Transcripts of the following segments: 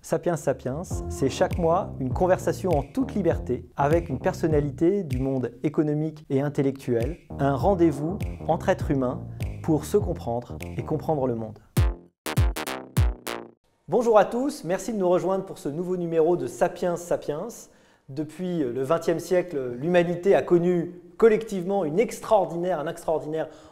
Sapiens Sapiens, c'est chaque mois une conversation en toute liberté avec une personnalité du monde économique et intellectuel, un rendez-vous entre êtres humains pour se comprendre et comprendre le monde. Bonjour à tous, merci de nous rejoindre pour ce nouveau numéro de Sapiens Sapiens. Depuis le XXe siècle, l'humanité a connu collectivement un extraordinaire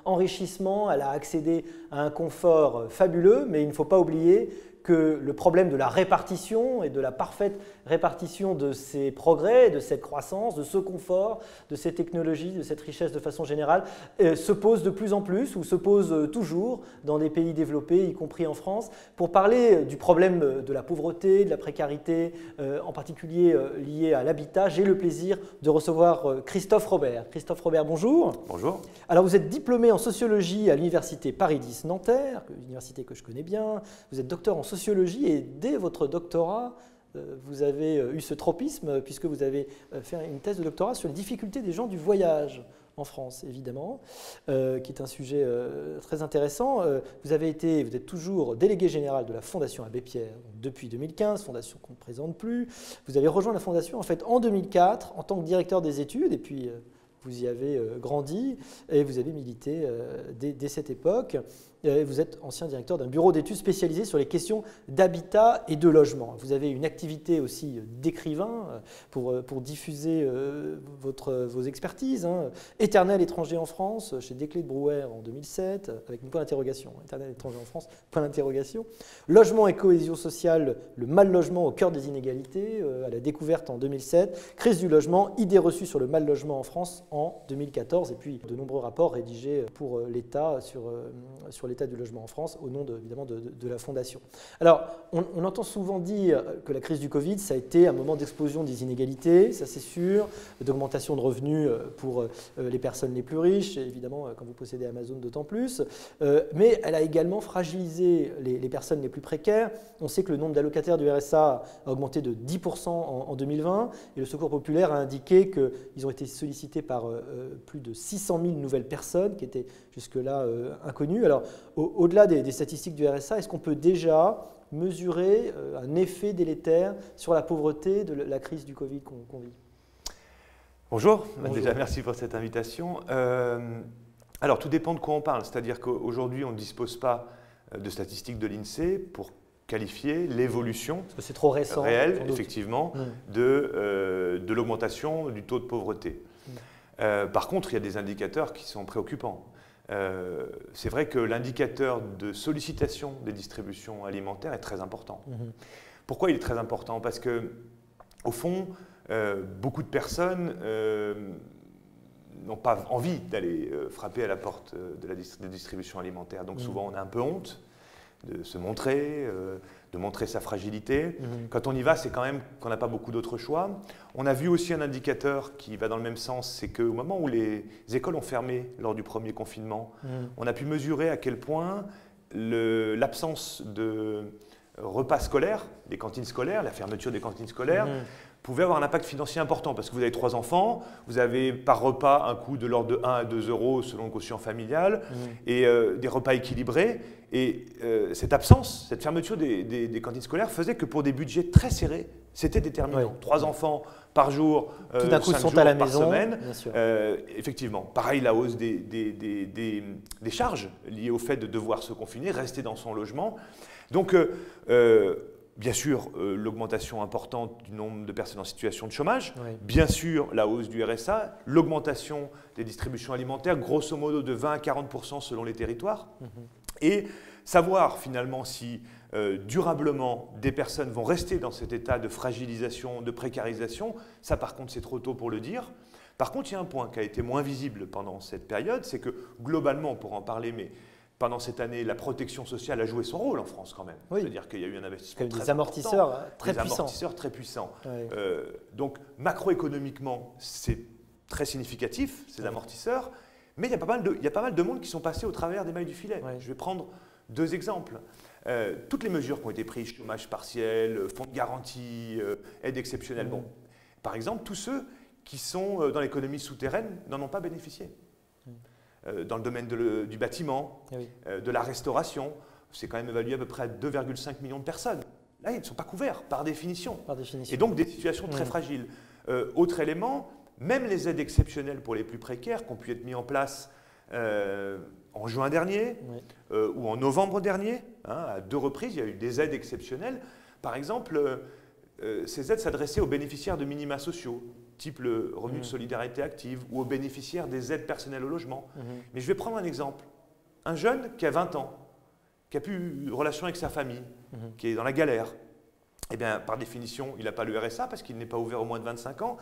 enrichissement. Elle a accédé à un confort fabuleux, mais il ne faut pas oublier que le problème de la répartition et de la parfaite répartition de ces progrès, de cette croissance, de ce confort, de ces technologies, de cette richesse de façon générale, se pose de plus en plus ou se pose toujours dans des pays développés, y compris en France. Pour parler du problème de la pauvreté, de la précarité, en particulier lié à l'habitat, j'ai le plaisir de recevoir Christophe Robert. Christophe Robert, bonjour. Bonjour. Alors vous êtes diplômé en sociologie à l'université Paris X Nanterre, université que je connais bien. Vous êtes docteur en sociologie et dès votre doctorat, vous avez eu ce tropisme puisque vous avez fait une thèse de doctorat sur les difficultés des gens du voyage en France, évidemment, qui est un sujet très intéressant. Vous êtes toujours délégué général de la Fondation Abbé Pierre depuis 2015, fondation qu'on ne présente plus. Vous avez rejoint la fondation en fait en 2004 en tant que directeur des études et puis vous y avez grandi et vous avez milité dès cette époque. Vous êtes ancien directeur d'un bureau d'études spécialisé sur les questions d'habitat et de logement. Vous avez une activité aussi d'écrivain pour diffuser vos expertises. Éternel étranger en France, chez Desclés de Brouwer en 2007, avec une point d'interrogation. Éternel étranger en France, point d'interrogation. Logement et cohésion sociale, le mal logement au cœur des inégalités, à la découverte en 2007. Crise du logement, idées reçues sur le mal logement en France en 2014. Et puis de nombreux rapports rédigés pour l'État sur l'état du logement en France, au nom évidemment de la Fondation. Alors, on entend souvent dire que la crise du Covid, ça a été un moment d'explosion des inégalités, ça c'est sûr, d'augmentation de revenus pour les personnes les plus riches, et évidemment, quand vous possédez Amazon, d'autant plus, mais elle a également fragilisé les personnes les plus précaires. On sait que le nombre d'allocataires du RSA a augmenté de 10% en 2020, et le Secours populaire a indiqué qu'ils ont été sollicités par plus de 600 000 nouvelles personnes, qui étaient jusque-là inconnues. Alors, au-delà des statistiques du RSA, est-ce qu'on peut déjà mesurer un effet délétère sur la pauvreté de la crise du Covid qu'on vit? Bonjour. Déjà merci pour cette invitation. Alors tout dépend de quoi on parle, c'est-à-dire qu'aujourd'hui on ne dispose pas de statistiques de l'INSEE pour qualifier l'évolution réelle, effectivement, de l'augmentation du taux de pauvreté. Par contre, il y a des indicateurs qui sont préoccupants. C'est vrai que l'indicateur de sollicitation des distributions alimentaires est très important. Pourquoi il est très important? Parce que, au fond, beaucoup de personnes n'ont pas envie d'aller frapper à la porte de la distribution alimentaire. Donc souvent, on a un peu honte de se montrer, de montrer sa fragilité. Quand on y va, c'est quand même qu'on n'a pas beaucoup d'autres choix. On a vu aussi un indicateur qui va dans le même sens, c'est qu'au moment où les écoles ont fermé lors du premier confinement, on a pu mesurer à quel point l'absence de repas scolaires, des cantines scolaires, la fermeture des cantines scolaires, pouvait avoir un impact financier important parce que vous avez 3 enfants, vous avez par repas un coût de l'ordre de 1 à 2 euros selon le quotient familial et des repas équilibrés. Et cette absence, cette fermeture des cantines scolaires faisait que pour des budgets très serrés, c'était déterminant. 3 enfants par jour, tout d'un coup, 5 sont jours à la par maison, semaine. bien sûr. Effectivement, pareil, la hausse des charges liées au fait de devoir se confiner, rester dans son logement. Donc, bien sûr, l'augmentation importante du nombre de personnes en situation de chômage, bien sûr, la hausse du RSA, l'augmentation des distributions alimentaires, grosso modo de 20 à 40% selon les territoires, et savoir finalement si durablement des personnes vont rester dans cet état de fragilisation, de précarisation, ça par contre c'est trop tôt pour le dire. Par contre, il y a un point qui a été moins visible pendant cette période, c'est que globalement, on pourra en parler, mais pendant cette année, la protection sociale a joué son rôle en France quand même. C'est-à-dire qu'il y a eu un investissement très des amortisseurs très puissants. Des amortisseurs très puissants. Donc macroéconomiquement, c'est très significatif, ces amortisseurs, mais il y a pas mal de monde qui sont passés au travers des mailles du filet. Je vais prendre 2 exemples. Toutes les mesures qui ont été prises, chômage partiel, fonds de garantie, aide exceptionnelle, bon, par exemple, tous ceux qui sont dans l'économie souterraine n'en ont pas bénéficié. Dans le domaine du bâtiment, de la restauration, c'est quand même évalué à peu près à 2,5 millions de personnes. Là, ils ne sont pas couverts par définition. Par définition. Et donc des situations très fragiles. Autre élément, même les aides exceptionnelles pour les plus précaires qui ont pu être mises en place en juin dernier ou en novembre dernier, hein, à 2 reprises, il y a eu des aides exceptionnelles. Par exemple, ces aides s'adressaient aux bénéficiaires de minima sociaux, type le revenu de solidarité active, ou aux bénéficiaires des aides personnelles au logement. Mais je vais prendre un exemple. Un jeune qui a 20 ans, qui a plus de relation avec sa famille, qui est dans la galère, eh bien, par définition, il n'a pas le RSA parce qu'il n'est pas ouvert au moins de 25 ans,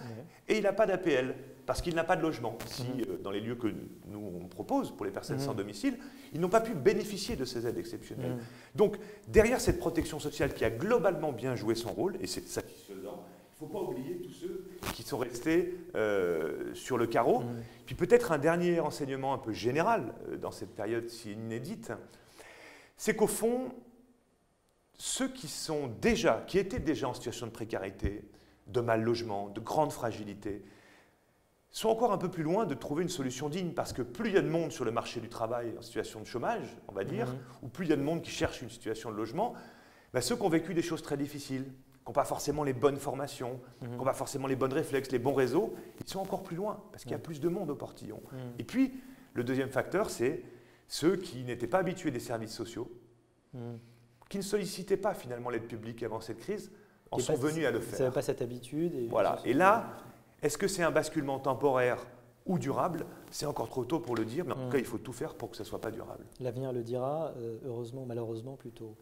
et il n'a pas d'APL parce qu'il n'a pas de logement. Si, dans les lieux que nous on propose pour les personnes sans domicile, ils n'ont pas pu bénéficier de ces aides exceptionnelles. Donc, derrière cette protection sociale qui a globalement bien joué son rôle, et c'est satisfaisant, il ne faut pas oublier tous ceux qui sont restés sur le carreau. Puis peut-être un dernier enseignement un peu général dans cette période si inédite, c'est qu'au fond, ceux qui étaient déjà en situation de précarité, de mal logement, de grande fragilité, sont encore un peu plus loin de trouver une solution digne, parce que plus il y a de monde sur le marché du travail en situation de chômage, on va dire, ou plus il y a de monde qui cherche une situation de logement, ben ceux qui ont vécu des choses très difficiles, qui n'ont pas forcément les bonnes formations, qui n'ont pas forcément les bons réflexes, les bons réseaux, ils sont encore plus loin, parce qu'il y a plus de monde au portillon. Et puis, le deuxième facteur, c'est ceux qui n'étaient pas habitués des services sociaux, qui ne sollicitaient pas finalement l'aide publique avant cette crise, en sont venus à le faire. Ils n'avaient pas cette habitude. Voilà. Et là, est-ce que c'est un basculement temporaire ou durable? C'est encore trop tôt pour le dire, mais en tout cas, il faut tout faire pour que ce ne soit pas durable. L'avenir le dira, heureusement, malheureusement plutôt.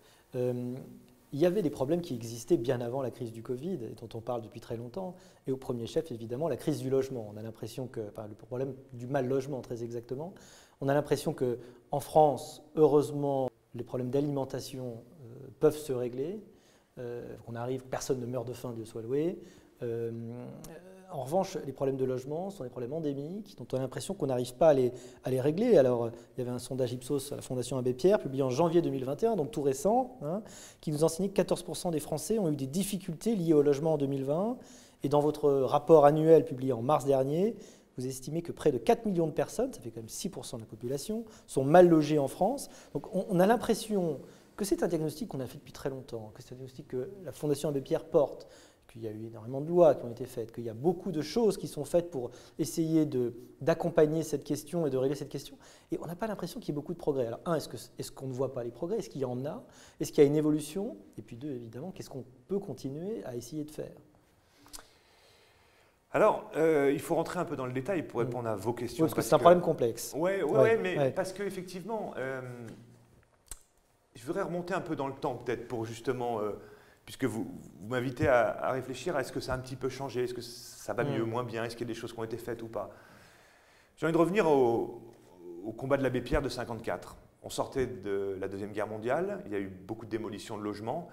Il y avait des problèmes qui existaient bien avant la crise du Covid, et dont on parle depuis très longtemps, et au premier chef, évidemment, la crise du logement. On a l'impression que, enfin, le problème du mal logement, très exactement, on a l'impression qu'en France, heureusement, les problèmes d'alimentation peuvent se régler, personne ne meurt de faim, Dieu soit loué. En revanche, les problèmes de logement sont des problèmes endémiques dont on a l'impression qu'on n'arrive pas à les régler. Alors, il y avait un sondage Ipsos à la Fondation Abbé Pierre, publié en janvier 2021, donc tout récent, hein, qui nous enseignait que 14% des Français ont eu des difficultés liées au logement en 2020. Et dans votre rapport annuel publié en mars dernier, vous estimez que près de 4 millions de personnes, ça fait quand même 6% de la population, sont mal logées en France. Donc on a l'impression que c'est un diagnostic qu'on a fait depuis très longtemps, que c'est un diagnostic que la Fondation Abbé Pierre porte, qu'il y a eu énormément de lois qui ont été faites, qu'il y a beaucoup de choses qui sont faites pour essayer d'accompagner cette question et de régler cette question. Et on n'a pas l'impression qu'il y ait beaucoup de progrès. Alors, est-ce qu'on ne voit pas les progrès? Est-ce qu'il y en a? Est-ce qu'il y a une évolution? Et puis 2, évidemment, qu'est-ce qu'on peut continuer à essayer de faire? Alors, il faut rentrer un peu dans le détail pour répondre à vos questions. Oui, parce que c'est un problème complexe. Oui, mais parce qu'effectivement, je voudrais remonter un peu dans le temps peut-être pour justement, puisque vous m'invitez à réfléchir à est-ce que ça a un petit peu changé, est-ce que ça va mieux, moins bien, est-ce qu'il y a des choses qui ont été faites ou pas. J'ai envie de revenir au combat de l'Abbé Pierre de 1954. On sortait de la Deuxième Guerre mondiale, il y a eu beaucoup de démolitions de logements,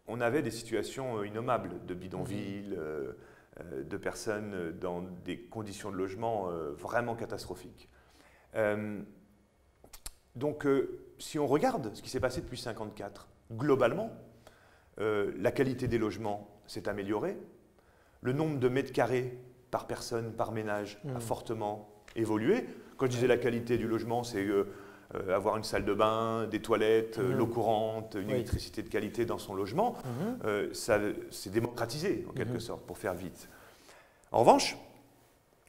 on avait des situations innommables de bidonvilles, de personnes dans des conditions de logement vraiment catastrophiques. Donc, si on regarde ce qui s'est passé depuis 1954, globalement, la qualité des logements s'est améliorée, le nombre de mètres carrés par personne, par ménage a fortement évolué. Quand je disais la qualité du logement, c'est avoir une salle de bain, des toilettes, l'eau courante, une électricité de qualité dans son logement. Ça s'est démocratisé, en quelque sorte, pour faire vite. En revanche,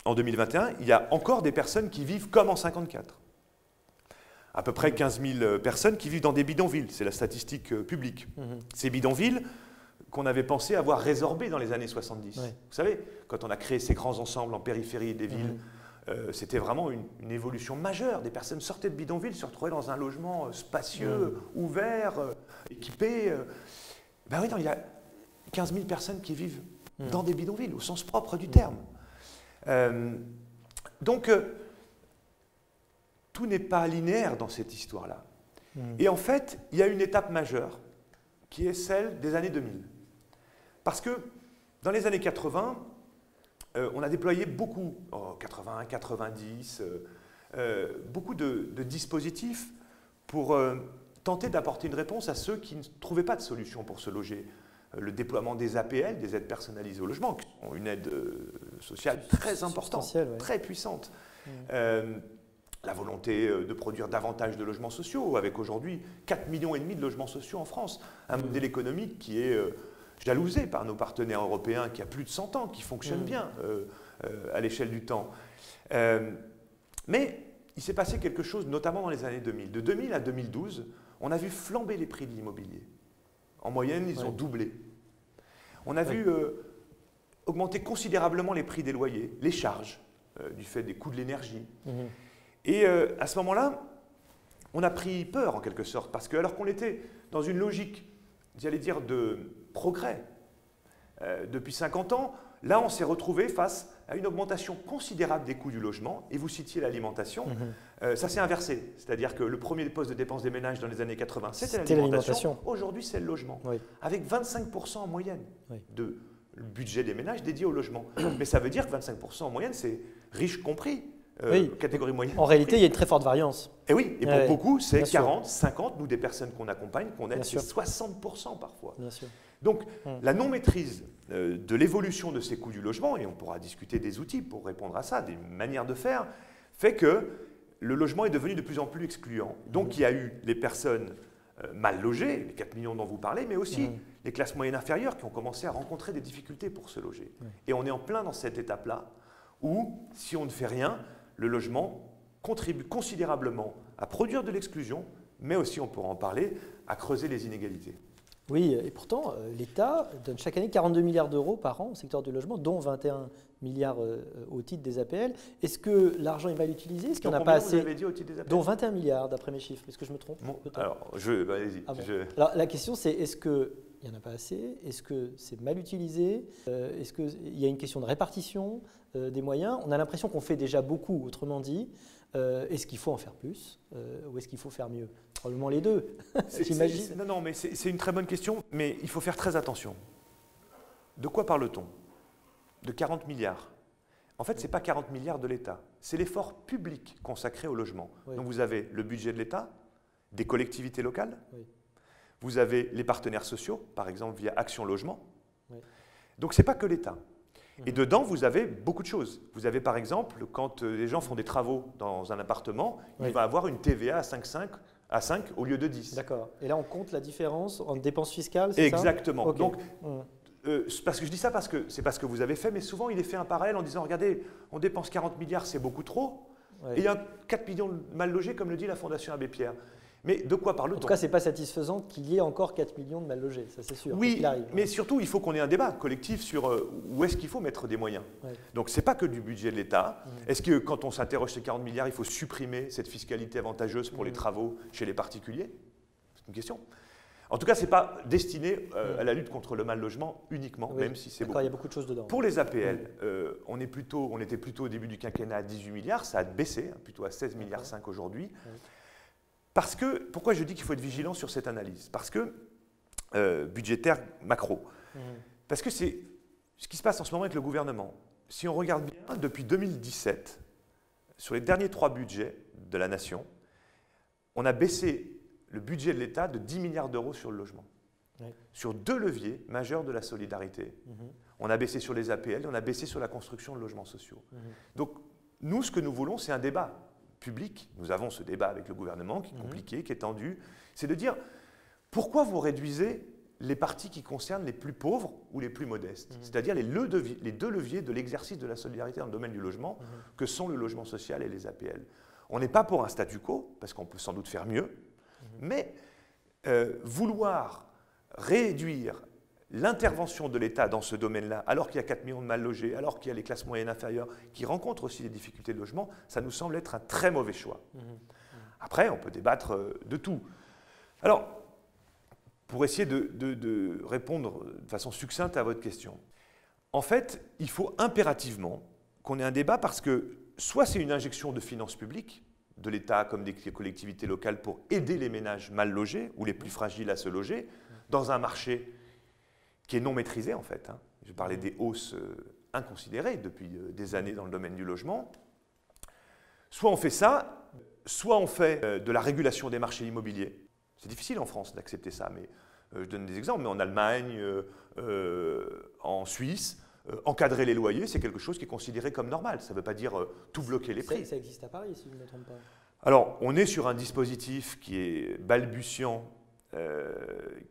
en 2021, il y a encore des personnes qui vivent comme en 1954. À peu près 15 000 personnes qui vivent dans des bidonvilles, c'est la statistique publique. Ces bidonvilles qu'on avait pensé avoir résorbées dans les années 70. Vous savez, quand on a créé ces grands ensembles en périphérie des villes, c'était vraiment une évolution majeure. Des personnes sortaient de bidonvilles, se retrouvaient dans un logement spacieux, ouvert, équipé. Ben oui, non, il y a 15 000 personnes qui vivent dans des bidonvilles, au sens propre du terme. Donc, tout n'est pas linéaire dans cette histoire-là. Et en fait, il y a une étape majeure, qui est celle des années 2000. Parce que dans les années 80, on a déployé beaucoup, 80, 90, beaucoup de dispositifs pour tenter d'apporter une réponse à ceux qui ne trouvaient pas de solution pour se loger. Le déploiement des APL, des aides personnalisées au logement, qui sont une aide sociale très importante, très puissante. la volonté de produire davantage de logements sociaux, avec aujourd'hui 4,5 millions de logements sociaux en France. Un modèle économique qui est jalousé par nos partenaires européens, qui a plus de 100 ans, qui fonctionne bien à l'échelle du temps. Mais il s'est passé quelque chose, notamment dans les années 2000. De 2000 à 2012, on a vu flamber les prix de l'immobilier. En moyenne, ils ont doublé. On a vu augmenter considérablement les prix des loyers, les charges, du fait des coûts de l'énergie. Et à ce moment-là, on a pris peur en quelque sorte, parce que alors qu'on était dans une logique, j'allais dire, de progrès depuis 50 ans, là on s'est retrouvé face à une augmentation considérable des coûts du logement, et vous citiez l'alimentation, ça s'est inversé, c'est-à-dire que le premier poste de dépenses des ménages dans les années 80, c'était l'alimentation, aujourd'hui c'est le logement, avec 25% en moyenne de budget des ménages dédié au logement. Mais ça veut dire que 25% en moyenne, c'est riche compris. Catégorie moyenne. En réalité, il y a une très forte variance. Et oui, et pour beaucoup, c'est 40, 50, nous des personnes qu'on accompagne, qu'on aide, c'est 60% parfois. Bien sûr. Donc, la non-maîtrise de l'évolution de ces coûts du logement, et on pourra discuter des outils pour répondre à ça, des manières de faire, fait que le logement est devenu de plus en plus excluant. Donc, il y a eu les personnes mal logées, les 4 millions dont vous parlez, mais aussi les classes moyennes inférieures qui ont commencé à rencontrer des difficultés pour se loger. Et on est en plein dans cette étape-là où, si on ne fait rien, le logement contribue considérablement à produire de l'exclusion, mais aussi, on pourra en parler, à creuser les inégalités. Oui, et pourtant, l'État donne chaque année 42 milliards d'euros par an au secteur du logement, dont 21 milliards au titre des APL. Est-ce que l'argent est mal utilisé? Est-ce qu'il n'y en a pas assez? Vous avez dit au titre des APL? Dont 21 milliards, d'après mes chiffres. Est-ce que je me trompe? Alors, allez-y. Alors, la question, c'est est-ce qu'il n'y en a pas assez? Est-ce que c'est mal utilisé? Est-ce qu'il y a une question de répartition des moyens? On a l'impression qu'on fait déjà beaucoup, autrement dit. Est-ce qu'il faut en faire plus ou est-ce qu'il faut faire mieux? Probablement les deux, j'imagine. Non, mais c'est une très bonne question, mais il faut faire très attention. De quoi parle-t-on? De 40 milliards. En fait, ce n'est pas 40 milliards de l'État, c'est l'effort public consacré au logement. Donc vous avez le budget de l'État, des collectivités locales, vous avez les partenaires sociaux, par exemple via Action Logement. Donc ce n'est pas que l'État. Et dedans, vous avez beaucoup de choses. Vous avez par exemple, quand les gens font des travaux dans un appartement, il va avoir une TVA à 5 au lieu de 10. D'accord. Et là, on compte la différence en dépenses fiscales, c'est ça? Exactement. Donc, parce que je dis ça parce que c'est pas ce que vous avez fait, mais souvent il est fait un parallèle en disant, regardez, on dépense 40 milliards, c'est beaucoup trop, et il y a 4 millions de mal logés, comme le dit la Fondation Abbé Pierre. Mais de quoi parle-t-on? En tout cas, ce n'est pas satisfaisant qu'il y ait encore 4 millions de mal logés, ça c'est sûr. Oui, mais surtout, il faut qu'on ait un débat collectif sur où est-ce qu'il faut mettre des moyens. Donc, ce n'est pas que du budget de l'État. Est-ce que quand on s'interroge sur 40 milliards, il faut supprimer cette fiscalité avantageuse pour les travaux chez les particuliers? C'est une question. En tout cas, ce n'est pas destiné à la lutte contre le mal logement uniquement, même si c'est beaucoup. Il y a beaucoup de choses dedans. Pour les APL, on était plutôt au début du quinquennat à 18 milliards, ça a baissé, plutôt à 16,5 milliards aujourd'hui. Parce que, pourquoi je dis qu'il faut être vigilant sur cette analyse? Parce que, budgétaire macro, parce que c'est ce qui se passe en ce moment avec le gouvernement. Si on regarde bien, depuis 2017, sur les derniers 3 budgets de la nation, on a baissé le budget de l'État de 10 milliards d'euros sur le logement. Sur 2 leviers majeurs de la solidarité. On a baissé sur les APL et on a baissé sur la construction de logements sociaux. Donc, nous, ce que nous voulons, c'est un débat public. Nous avons ce débat avec le gouvernement qui est compliqué, qui est tendu. C'est de dire, pourquoi vous réduisez les parties qui concernent les plus pauvres ou les plus modestes? C'est-à-dire les 2 leviers de l'exercice de la solidarité dans le domaine du logement, que sont le logement social et les APL. On n'est pas pour un statu quo, parce qu'on peut sans doute faire mieux, mais vouloir réduire l'intervention de l'État dans ce domaine-là, alors qu'il y a 4 millions de mal logés, alors qu'il y a les classes moyennes inférieures qui rencontrent aussi des difficultés de logement, ça nous semble être un très mauvais choix. Après, on peut débattre de tout. Alors, pour essayer de répondre de façon succincte à votre question, en fait, il faut impérativement qu'on ait un débat parce que soit c'est une injection de finances publiques, de l'État comme des collectivités locales pour aider les ménages mal logés ou les plus fragiles à se loger, dans un marché qui est non maîtrisé en fait. Je parlais des hausses inconsidérées depuis des années dans le domaine du logement. Soit on fait ça, soit on fait de la régulation des marchés immobiliers. C'est difficile en France d'accepter ça, mais je donne des exemples, mais en Allemagne, en Suisse, encadrer les loyers, c'est quelque chose qui est considéré comme normal. Ça ne veut pas dire tout bloquer les prix. Ça existe à Paris, si je ne me trompe pas. Alors, on est sur un dispositif qui est balbutiant,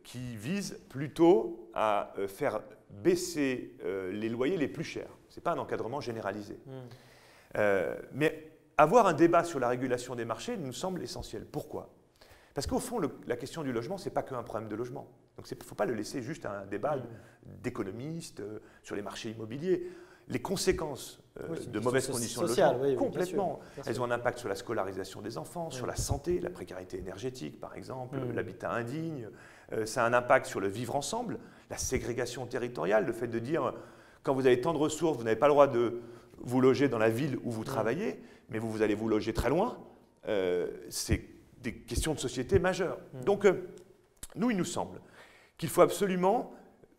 qui vise plutôt à faire baisser les loyers les plus chers. Ce n'est pas un encadrement généralisé. Mais avoir un débat sur la régulation des marchés nous semble essentiel. Pourquoi? Parce qu'au fond, la question du logement, ce n'est pas qu'un problème de logement. Donc il ne faut pas le laisser juste à un débat d'économistes sur les marchés immobiliers. Les conséquences de mauvaises conditions de logement, complètement, elles ont un impact sur la scolarisation des enfants, sur la santé, la précarité énergétique par exemple, l'habitat indigne. Ça a un impact sur le vivre ensemble, la ségrégation territoriale, le fait de dire quand vous avez tant de ressources, vous n'avez pas le droit de vous loger dans la ville où vous travaillez, mais vous allez vous loger très loin. C'est des questions de société majeures. Donc, nous, il nous semble qu'il faut absolument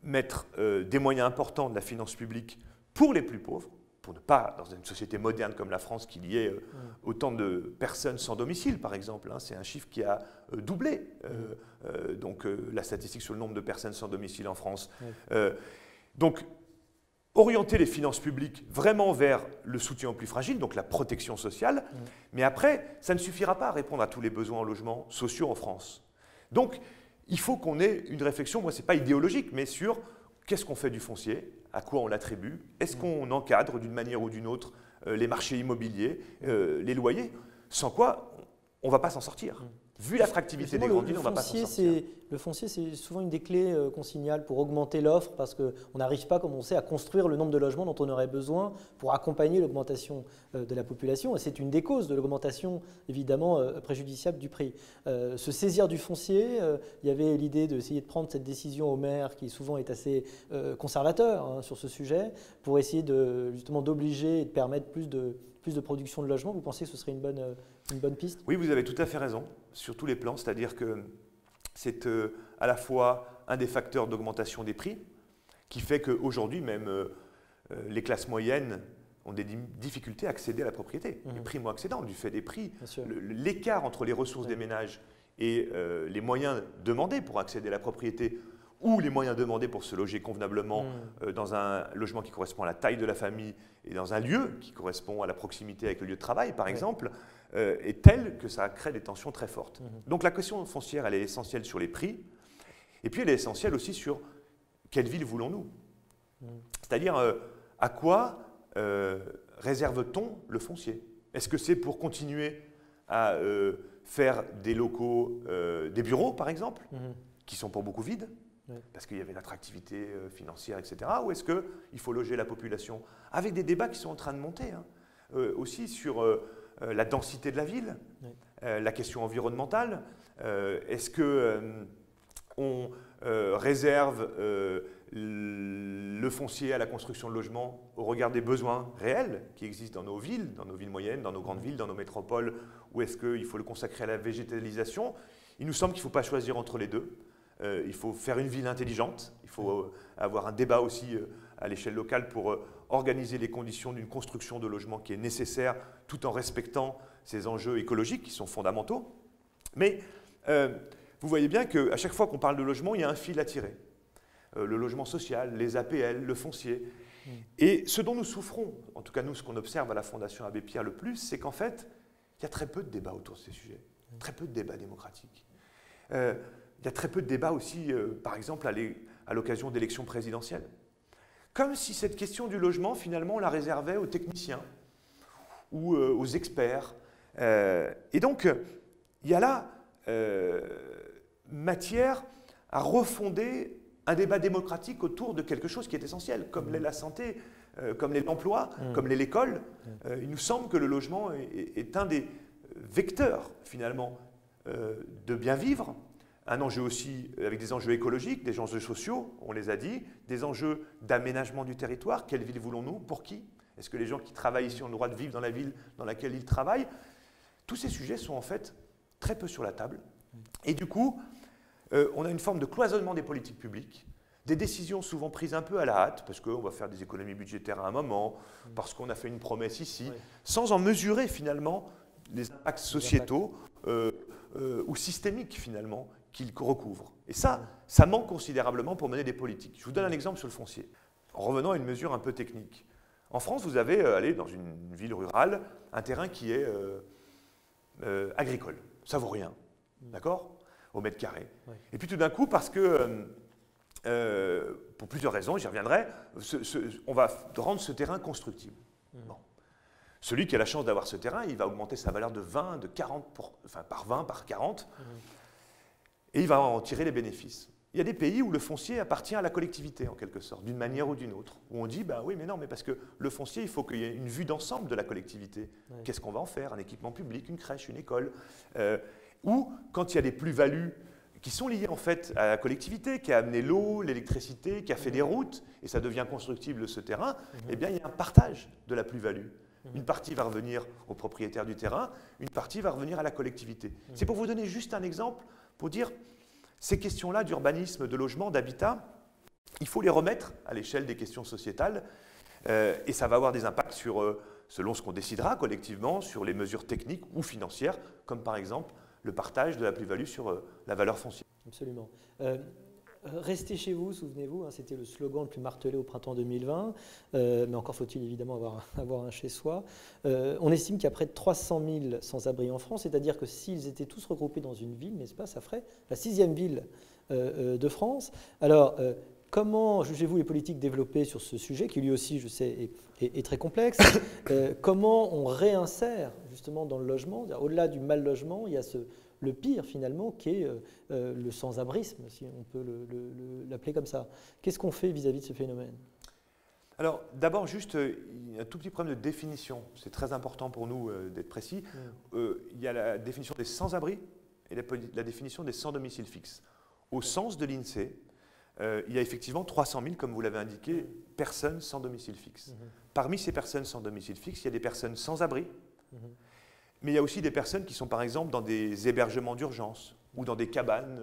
mettre des moyens importants de la finance publique pour les plus pauvres, pour ne pas, dans une société moderne comme la France, qu'il y ait autant de personnes sans domicile, par exemple. Hein, c'est un chiffre qui a doublé, la statistique sur le nombre de personnes sans domicile en France. Donc, orienter les finances publiques vraiment vers le soutien aux plus fragiles, donc la protection sociale, mais après, ça ne suffira pas à répondre à tous les besoins en logements sociaux en France. Donc, il faut qu'on ait une réflexion, moi, ce n'est pas idéologique, mais sur qu'est-ce qu'on fait du foncier, à quoi on l'attribue, est-ce qu'on encadre d'une manière ou d'une autre les marchés immobiliers, les loyers, sans quoi on ne va pas s'en sortir. Vu l'attractivité des grandes villes, on ne va pas s'en sortir. Le foncier, c'est souvent une des clés qu'on signale pour augmenter l'offre parce qu'on n'arrive pas, comme on sait, à construire le nombre de logements dont on aurait besoin pour accompagner l'augmentation de la population. Et c'est une des causes de l'augmentation, évidemment, préjudiciable du prix. Se saisir du foncier, il y avait l'idée d'essayer de prendre cette décision au maire qui souvent est assez conservateur sur ce sujet pour essayer justement d'obliger et de permettre plus de production de logements. Vous pensez que ce serait une bonne piste? Oui, vous avez tout à fait raison sur tous les plans, c'est-à-dire que c'est à la fois un des facteurs d'augmentation des prix qui fait qu'aujourd'hui, même les classes moyennes ont des difficultés à accéder à la propriété. Les primo-accédants, du fait des prix, l'écart entre les ressources des ménages et les moyens demandés pour accéder à la propriété ou les moyens demandés pour se loger convenablement dans un logement qui correspond à la taille de la famille et dans un lieu qui correspond à la proximité avec le lieu de travail, par exemple, est telle que ça crée des tensions très fortes. Donc la question foncière, elle est essentielle sur les prix, et puis elle est essentielle aussi sur quelle ville voulons-nous. C'est-à-dire à quoi réserve-t-on le foncier? Est-ce que c'est pour continuer à faire des locaux, des bureaux par exemple, qui sont pour beaucoup vides, parce qu'il y avait l'attractivité financière, etc. Ou est-ce qu'il faut loger la population? Avec des débats qui sont en train de monter, aussi sur la densité de la ville, la question environnementale. Est-ce qu'on réserve le foncier à la construction de logements au regard des besoins réels qui existent dans nos villes moyennes, dans nos grandes villes, dans nos métropoles, ou est-ce qu'il faut le consacrer à la végétalisation? Il nous semble qu'il ne faut pas choisir entre les deux. Il faut faire une ville intelligente, il faut avoir un débat aussi à l'échelle locale pour organiser les conditions d'une construction de logements qui est nécessaire tout en respectant ces enjeux écologiques qui sont fondamentaux. Mais vous voyez bien qu'à chaque fois qu'on parle de logement, il y a un fil à tirer. Le logement social, les APL, le foncier. Et ce dont nous souffrons, en tout cas nous, ce qu'on observe à la Fondation Abbé Pierre le plus, c'est qu'en fait, il y a très peu de débats autour de ces sujets, très peu de débats démocratiques. Il y a très peu de débats aussi, par exemple, à l'occasion d'élections présidentielles. Comme si cette question du logement, finalement, on la réservait aux techniciens ou aux experts. Et donc, il y a là matière à refonder un débat démocratique autour de quelque chose qui est essentiel, comme l'est la santé, comme l'est l'emploi, comme l'est l'école. Il nous semble que le logement est un des vecteurs, finalement, de bien vivre. Un enjeu aussi avec des enjeux écologiques, des enjeux sociaux, on les a dit, des enjeux d'aménagement du territoire. Quelle ville voulons-nous? Pour qui? Est-ce que les gens qui travaillent ici ont le droit de vivre dans la ville dans laquelle ils travaillent? Tous ces sujets sont en fait très peu sur la table. Et du coup, on a une forme de cloisonnement des politiques publiques, des décisions souvent prises un peu à la hâte, parce qu'on va faire des économies budgétaires à un moment, parce qu'on a fait une promesse ici, sans en mesurer finalement les impacts sociétaux ou systémiques finalement qu'il recouvre. Et ça manque considérablement pour mener des politiques. Je vous donne un exemple sur le foncier. En revenant à une mesure un peu technique. En France, vous avez, dans une ville rurale, un terrain qui est agricole. Ça vaut rien, d'accord, au mètre carré. Oui. Et puis tout d'un coup, parce que, pour plusieurs raisons, j'y reviendrai, on va rendre ce terrain constructible. Bon. Celui qui a la chance d'avoir ce terrain, il va augmenter sa valeur de 20, de 40, enfin par 20, par 40, et il va en tirer les bénéfices. Il y a des pays où le foncier appartient à la collectivité, en quelque sorte, d'une manière ou d'une autre. Où on dit, bah oui, mais non, mais parce que le foncier, il faut qu'il y ait une vue d'ensemble de la collectivité. Ouais. Qu'est-ce qu'on va en faire? Un équipement public, une crèche, une école. Ou quand il y a des plus-values qui sont liées en fait à la collectivité, qui a amené l'eau, l'électricité, qui a fait des routes, et ça devient constructible ce terrain, eh bien il y a un partage de la plus-value. Une partie va revenir au propriétaire du terrain, une partie va revenir à la collectivité. C'est pour vous donner juste un exemple, pour dire ces questions-là d'urbanisme, de logement, d'habitat, il faut les remettre à l'échelle des questions sociétales et ça va avoir des impacts sur, selon ce qu'on décidera collectivement, sur les mesures techniques ou financières, comme par exemple le partage de la plus-value sur la valeur foncière. Absolument. Restez chez vous, souvenez-vous, hein, c'était le slogan le plus martelé au printemps 2020, mais encore faut-il évidemment avoir un chez soi. On estime qu'il y a près de 300 000 sans-abri en France, c'est-à-dire que s'ils étaient tous regroupés dans une ville, n'est-ce pas, ça ferait la 6e ville de France. Alors, comment jugez-vous les politiques développées sur ce sujet, qui lui aussi, je sais, est très complexe? Comment on réinsère justement dans le logement? Au-delà du mal-logement, il y a le pire finalement qui est le sans-abrisme, si on peut l'appeler comme ça. Qu'est-ce qu'on fait vis-à-vis de ce phénomène? Alors d'abord juste un tout petit problème de définition, c'est très important pour nous d'être précis. Il y a la définition des sans-abri et la définition des sans-domicile fixe. Au sens de l'INSEE, il y a effectivement 300 000, comme vous l'avez indiqué, personnes sans domicile fixe. Parmi ces personnes sans domicile fixe, il y a des personnes sans abri, mais il y a aussi des personnes qui sont par exemple dans des hébergements d'urgence ou dans des cabanes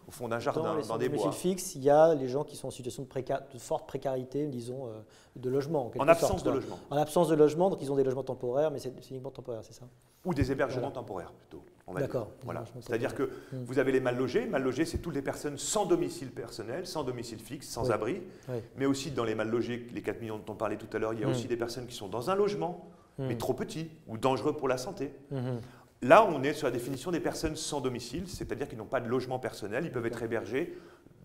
au fond d'un jardin, dans des bois. Dans les sans-domicile fixe, il y a les gens qui sont en situation de forte précarité, disons, de logement. En absence de logement. En absence de logement, donc ils ont des logements temporaires, mais c'est uniquement temporaire, c'est ça? Ou des hébergements temporaires plutôt. D'accord. Voilà. C'est-à-dire que vous avez les mal logés. Mal logés, c'est toutes les personnes sans domicile personnel, sans domicile fixe, sans abri. Oui. Mais aussi dans les mal logés, les 4 millions dont on parlait tout à l'heure, il y a aussi des personnes qui sont dans un logement, mais trop petit ou dangereux pour la santé. Là, on est sur la définition des personnes sans domicile, c'est-à-dire qu'ils n'ont pas de logement personnel, ils peuvent être hébergés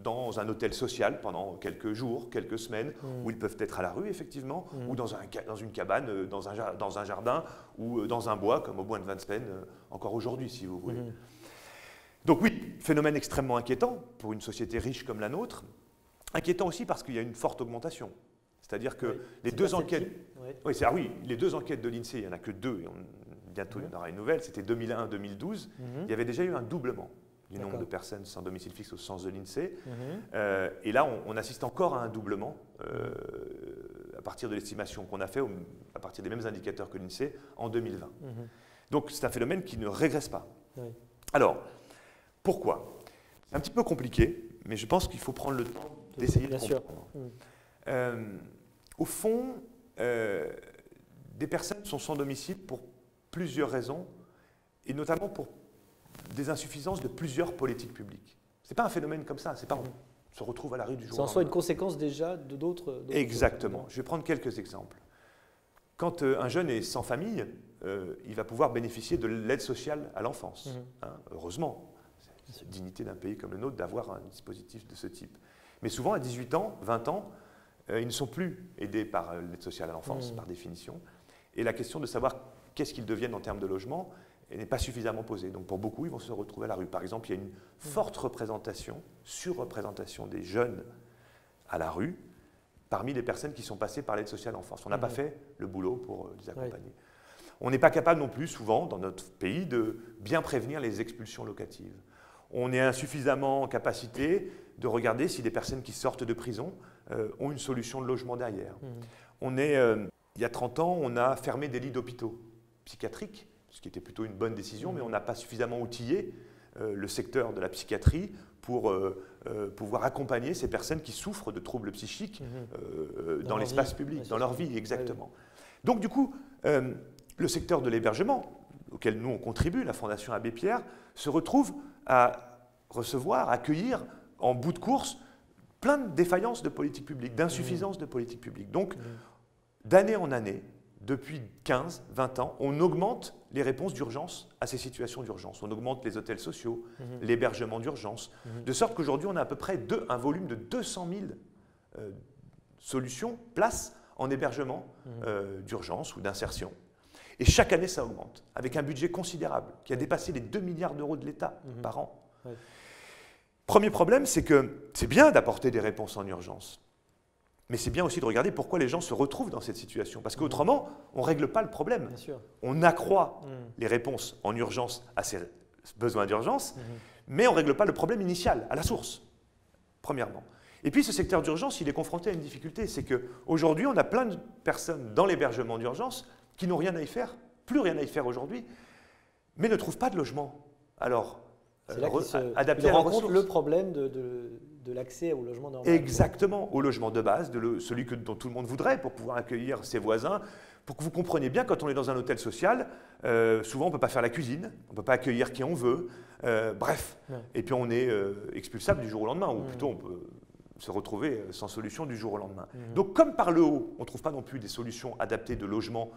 dans un hôtel social pendant quelques jours, quelques semaines, où ils peuvent être à la rue, effectivement, ou dans une cabane, dans un jardin, ou dans un bois, comme au bois de Vincennes, encore aujourd'hui, si vous voulez. Donc oui, phénomène extrêmement inquiétant pour une société riche comme la nôtre, inquiétant aussi parce qu'il y a une forte augmentation. C'est-à-dire que les deux enquêtes… les deux enquêtes de l'INSEE, il n'y en a que 2, et bientôt il y en aura une nouvelle, c'était 2001-2012, il y avait déjà eu un doublement du nombre de personnes sans domicile fixe au sens de l'INSEE. Et là, on assiste encore à un doublement à partir de l'estimation qu'on a fait, à partir des mêmes indicateurs que l'INSEE, en 2020. Donc c'est un phénomène qui ne régresse pas. Alors, pourquoi? C'est un petit peu compliqué, mais je pense qu'il faut prendre le temps d'essayer de comprendre. Au fond, des personnes sont sans domicile pour plusieurs raisons, et notamment pour des insuffisances de plusieurs politiques publiques. Ce n'est pas un phénomène comme ça, c'est pas on se retrouve à la rue du jour au lendemain. C'est en soi une conséquence déjà de d'autres… Exactement. Je vais prendre quelques exemples. Quand un jeune est sans famille, il va pouvoir bénéficier de l'aide sociale à l'enfance. Heureusement, c'est la dignité d'un pays comme le nôtre d'avoir un dispositif de ce type. Mais souvent, à 18 ans, 20 ans, ils ne sont plus aidés par l'aide sociale à l'enfance, par définition. Et la question de savoir qu'est-ce qu'ils deviennent en termes de logement n'est pas suffisamment posée. Donc pour beaucoup, ils vont se retrouver à la rue. Par exemple, il y a une forte surreprésentation des jeunes à la rue parmi les personnes qui sont passées par l'aide sociale à l'enfance. On n'a pas fait le boulot pour les accompagner. On n'est pas capable non plus, souvent, dans notre pays, de bien prévenir les expulsions locatives. On est insuffisamment en capacité de regarder si des personnes qui sortent de prison ont une solution de logement derrière. Il y a 30 ans, on a fermé des lits d'hôpitaux psychiatriques, ce qui était plutôt une bonne décision, mais on n'a pas suffisamment outillé le secteur de la psychiatrie pour pouvoir accompagner ces personnes qui souffrent de troubles psychiques dans l'espace public, dans leur vie, exactement. Donc du coup, le secteur de l'hébergement, auquel nous on contribue, la Fondation Abbé Pierre, se retrouve à recevoir, à accueillir en bout de course plein de défaillances de politique publique, d'insuffisances de politique publique. Donc, d'année en année, depuis 15, 20 ans, on augmente les réponses d'urgence à ces situations d'urgence. On augmente les hôtels sociaux, l'hébergement d'urgence, de sorte qu'aujourd'hui, on a à peu près un volume de 200 000 solutions, places en hébergement d'urgence ou d'insertion. Et chaque année, ça augmente, avec un budget considérable, qui a dépassé les 2 milliards d'euros de l'État par an. Ouais. Premier problème, c'est que c'est bien d'apporter des réponses en urgence. Mais c'est bien aussi de regarder pourquoi les gens se retrouvent dans cette situation. Parce qu'autrement, on ne règle pas le problème. On accroît les réponses en urgence à ces besoins d'urgence, mais on ne règle pas le problème initial, à la source, premièrement. Et puis ce secteur d'urgence, il est confronté à une difficulté. C'est qu'aujourd'hui, on a plein de personnes dans l'hébergement d'urgence qui n'ont rien à y faire, plus rien à y faire aujourd'hui, mais ne trouvent pas de logement. Alors, c'est là qu'ils rencontrent le problème de l'accès au logement normal. Exactement, au logement de base, celui dont tout le monde voudrait pour pouvoir accueillir ses voisins. Pour que vous compreniez bien, quand on est dans un hôtel social, souvent on ne peut pas faire la cuisine, on ne peut pas accueillir qui on veut, bref. Ouais. Et puis on est expulsable du jour au lendemain, ou plutôt on peut se retrouver sans solution du jour au lendemain. Donc comme par le haut, on ne trouve pas non plus des solutions adaptées de logements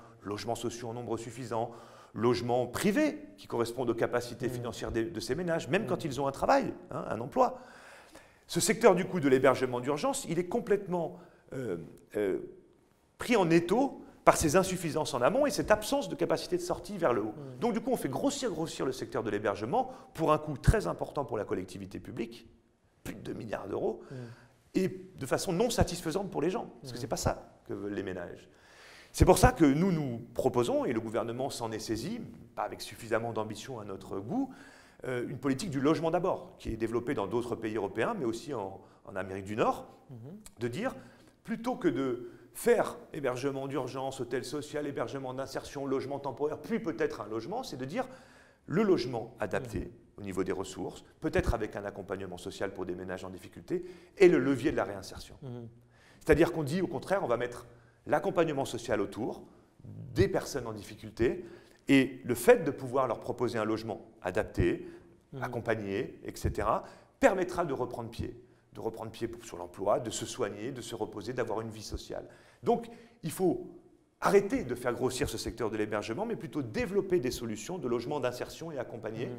sociaux en nombre suffisant, logements privés qui correspondent aux capacités financières de ces ménages, même quand ils ont un travail, un emploi. Ce secteur du coup de l'hébergement d'urgence, il est complètement pris en étau par ces insuffisances en amont et cette absence de capacité de sortie vers le haut. Donc du coup, on fait grossir le secteur de l'hébergement pour un coût très important pour la collectivité publique, plus de 2 milliards d'euros, et de façon non satisfaisante pour les gens, parce que ce n'est pas ça que veulent les ménages. C'est pour ça que nous proposons, et le gouvernement s'en est saisi, pas avec suffisamment d'ambition à notre goût, une politique du logement d'abord, qui est développée dans d'autres pays européens, mais aussi en Amérique du Nord, de dire, plutôt que de faire hébergement d'urgence, hôtel social, hébergement d'insertion, logement temporaire, puis peut-être un logement, c'est de dire le logement adapté au niveau des ressources, peut-être avec un accompagnement social pour des ménages en difficulté, et le levier de la réinsertion. C'est-à-dire qu'on dit, au contraire, on va mettre l'accompagnement social autour des personnes en difficulté et le fait de pouvoir leur proposer un logement adapté, accompagné, etc., permettra de reprendre pied sur l'emploi, de se soigner, de se reposer, d'avoir une vie sociale. Donc, il faut arrêter de faire grossir ce secteur de l'hébergement, mais plutôt développer des solutions de logement d'insertion et accompagné.